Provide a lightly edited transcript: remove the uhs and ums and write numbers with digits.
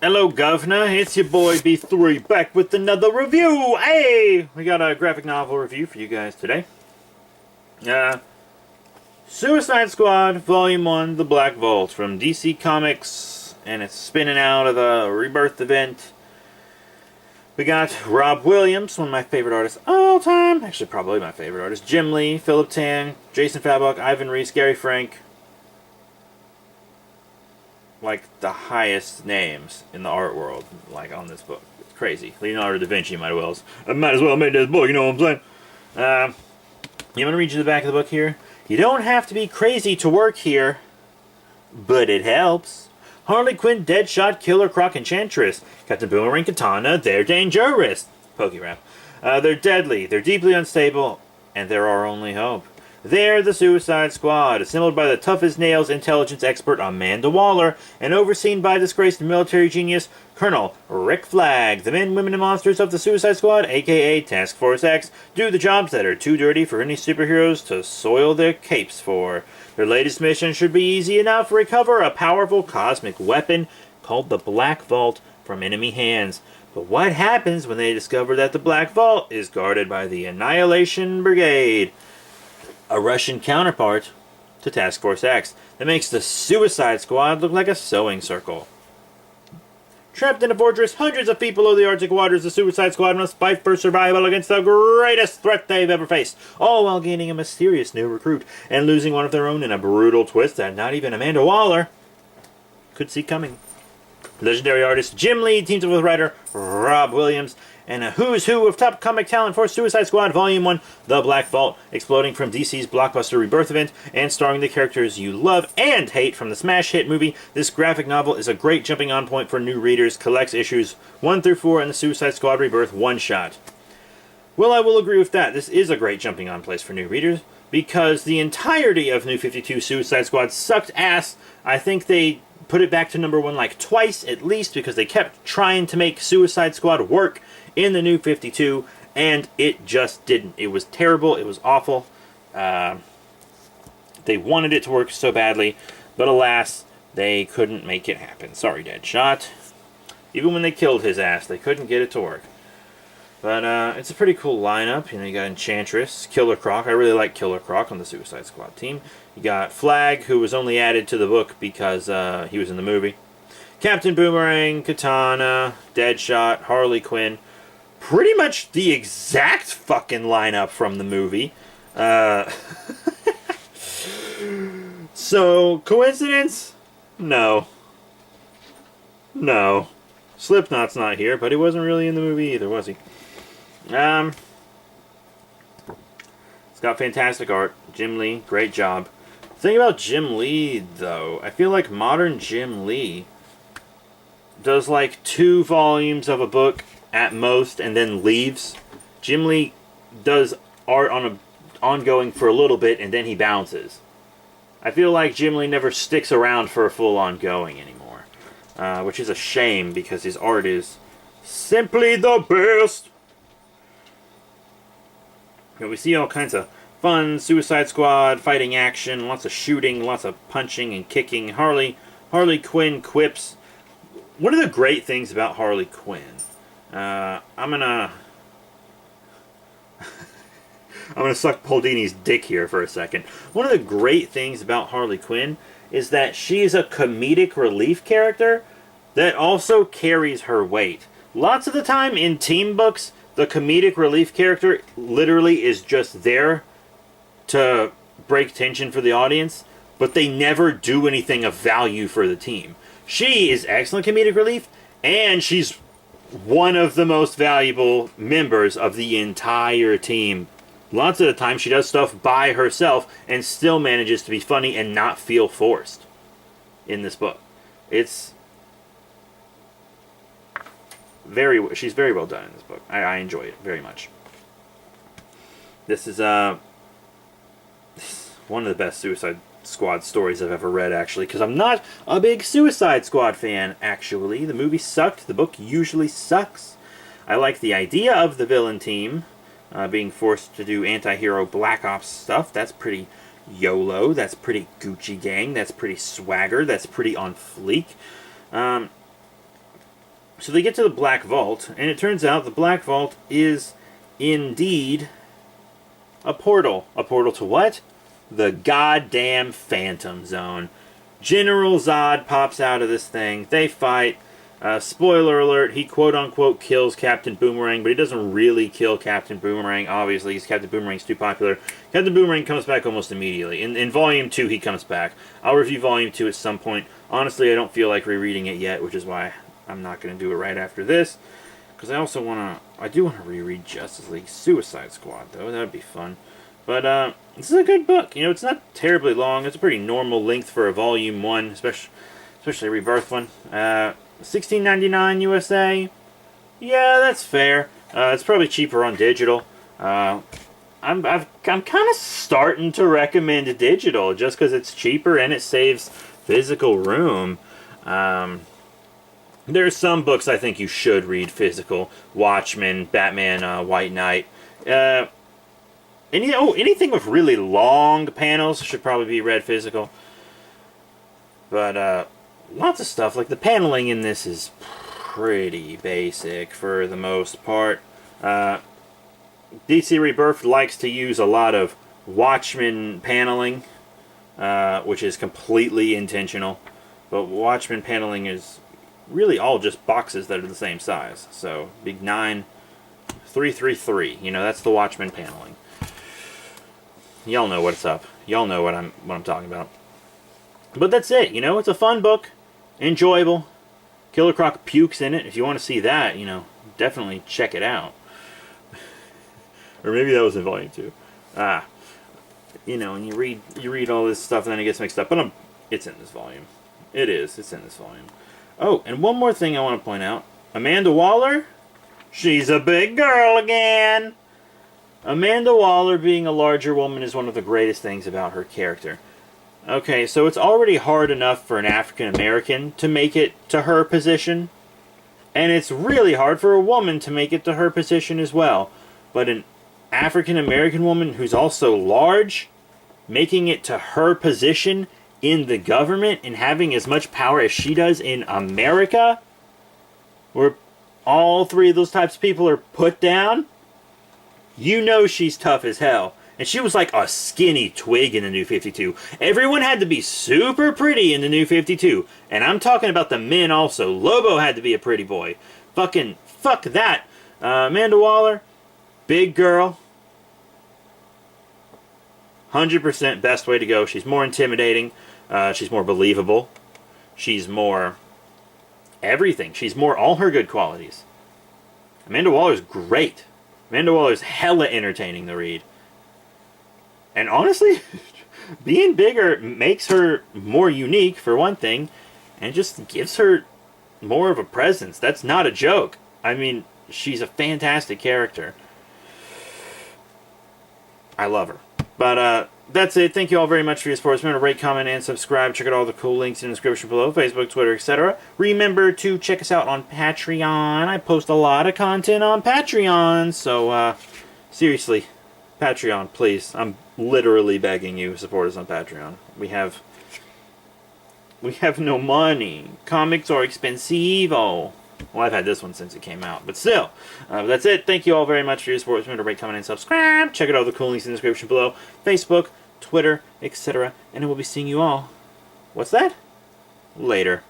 Hello, Governor. It's your boy B3 back with another review. Hey, we got a graphic novel review for you guys today. Suicide Squad Volume 1, The Black Vault from DC Comics, and it's spinning out of the Rebirth event. We got Rob Williams, one of my favorite artists of all time. Actually, probably my favorite artist. Jim Lee, Philip Tan, Jason Fabok, Ivan Reis, Gary Frank. Like the highest names in the art world, like on this book. It's crazy. Leonardo da Vinci might as well made this book, you know what I'm saying? I'm going to read you the back of the book here. You don't have to be crazy to work here, but it helps. Harley Quinn, Deadshot, Killer Croc, Enchantress. Captain Boomerang, Katana, they're dangerous. Pokérap. They're deadly, they're deeply unstable, and they're our only hope. They're the Suicide Squad, assembled by the tough-as-nails intelligence expert Amanda Waller, and overseen by disgraced military genius Colonel Rick Flag. The men, women, and monsters of the Suicide Squad, a.k.a. Task Force X, do the jobs that are too dirty for any superheroes to soil their capes for. Their latest mission should be easy enough: recover a powerful cosmic weapon called the Black Vault from enemy hands. But what happens when they discover that the Black Vault is guarded by the Annihilation Brigade, a Russian counterpart to Task Force X that makes the Suicide Squad look like a sewing circle? Trapped in a fortress hundreds of feet below the Arctic waters, the Suicide Squad must fight for survival against the greatest threat they've ever faced, all while gaining a mysterious new recruit and losing one of their own in a brutal twist that not even Amanda Waller could see coming. Legendary artist Jim Lee teams up with writer Rob Williams, and a who's who of top comic talent for Suicide Squad Volume 1, The Black Vault, exploding from DC's blockbuster Rebirth event, and starring the characters you love and hate from the smash hit movie. This graphic novel is a great jumping on point for new readers, collects issues 1 through 4 in the Suicide Squad Rebirth one-shot. Well, I will agree with that. This is a great jumping on place for new readers, because the entirety of New 52 Suicide Squad sucked ass. I think they put it back to number 1 like twice at least, because they kept trying to make Suicide Squad work in the New 52, and it just didn't. It was terrible. It was awful. They wanted it to work so badly, but alas, they couldn't make it happen. Sorry, Deadshot. Even when they killed his ass, they couldn't get it to work. But it's a pretty cool lineup. You know, you got Enchantress, Killer Croc. I really like Killer Croc on the Suicide Squad team. You got Flag, who was only added to the book because he was in the movie. Captain Boomerang, Katana, Deadshot, Harley Quinn. Pretty much the exact fucking lineup from the movie. So, coincidence? No. No. Slipknot's not here, but he wasn't really in the movie either, was he? It's got fantastic art. Jim Lee, great job. The thing about Jim Lee, though, I feel like modern Jim Lee does like 2 volumes of a book at most and then leaves. Jim Lee does art on a ongoing for a little bit and then he bounces. I feel like Jim Lee never sticks around for a full ongoing anymore, which is a shame because his art is simply the best. You know, we see all kinds of fun Suicide Squad fighting action, lots of shooting, lots of punching and kicking. Harley Quinn quips. One of the great things about Harley Quinn, I'm gonna suck Paul Dini's dick here for a second. One of the great things about Harley Quinn is that she's a comedic relief character that also carries her weight. Lots of the time in team books, the comedic relief character literally is just there to break tension for the audience, but they never do anything of value for the team. She is excellent comedic relief, and she's one of the most valuable members of the entire team. Lots of the time she does stuff by herself and still manages to be funny and not feel forced in this book. She's very well done in this book. I enjoy it very much. This is one of the best Suicide Squad stories I've ever read, actually, because I'm not a big Suicide Squad fan, actually. The movie sucked. The book usually sucks. I like the idea of the villain team being forced to do anti-hero Black Ops stuff. That's pretty YOLO. That's pretty Gucci Gang. That's pretty swagger. That's pretty on fleek. So they get to the Black Vault, and it turns out the Black Vault is indeed a portal. A portal to what? The goddamn Phantom Zone. General Zod pops out of this thing. They fight. Spoiler alert, he quote-unquote kills Captain Boomerang, but he doesn't really kill Captain Boomerang, obviously, because Captain Boomerang's too popular. Captain Boomerang comes back almost immediately. In Volume 2, he comes back. I'll review Volume 2 at some point. Honestly, I don't feel like rereading it yet, which is why I'm not going to do it right after this. Because I also want to... I do want to reread Justice League Suicide Squad, though. That would be fun. But, this is a good book. You know, it's not terribly long. It's a pretty normal length for a Volume 1, especially a Rebirth one. $16.99 USA. Yeah, that's fair. It's probably cheaper on digital. I'm kind of starting to recommend digital just because it's cheaper and it saves physical room. There are some books I think you should read physical. Watchmen, Batman, White Knight. Anything with really long panels should probably be read physical. But lots of stuff, like the paneling in this is pretty basic for the most part. DC Rebirth likes to use a lot of Watchmen paneling, which is completely intentional. But Watchmen paneling is really all just boxes that are the same size. So, big 9, 3, 3, 3. You know, that's the Watchmen paneling. Y'all know what's up. Y'all know what I'm talking about. But that's it. You know, it's a fun book. Enjoyable. Killer Croc pukes in it. If you want to see that, you know, definitely check it out. Or maybe that was in Volume 2. You know, and you read all this stuff and then it gets mixed up. But it's in this volume. It is. It's in this volume. Oh, and one more thing I want to point out. Amanda Waller, she's a big girl again. Amanda Waller being a larger woman is one of the greatest things about her character. Okay, so it's already hard enough for an African American to make it to her position, and it's really hard for a woman to make it to her position as well. But an African American woman who's also large, making it to her position in the government and having as much power as she does in America, where all three of those types of people are put down, you know she's tough as hell. And she was like a skinny twig in the New 52. Everyone had to be super pretty in the New 52. And I'm talking about the men also. Lobo had to be a pretty boy. Fuck that. Amanda Waller, big girl. 100% best way to go. She's more intimidating. She's more believable. She's more everything. She's more all her good qualities. Amanda Waller's great. Amanda Waller's hella entertaining to read. And honestly, being bigger makes her more unique, for one thing, and just gives her more of a presence. That's not a joke. I mean, she's a fantastic character. I love her. But, that's it. Thank you all very much for your support. Remember to rate, comment, and subscribe. Check out all the cool links in the description below. Facebook, Twitter, etc. Remember to check us out on Patreon. I post a lot of content on Patreon. So, seriously, Patreon, please. I'm literally begging you, support us on Patreon. We have no money. Comics are expensive. Well, I've had this one since it came out, but still. That's it. Thank you all very much for your support. Remember to rate, comment, and subscribe. Check out all the cool links in the description below. Facebook, Twitter, etc. And I will be seeing you all. What's that? Later.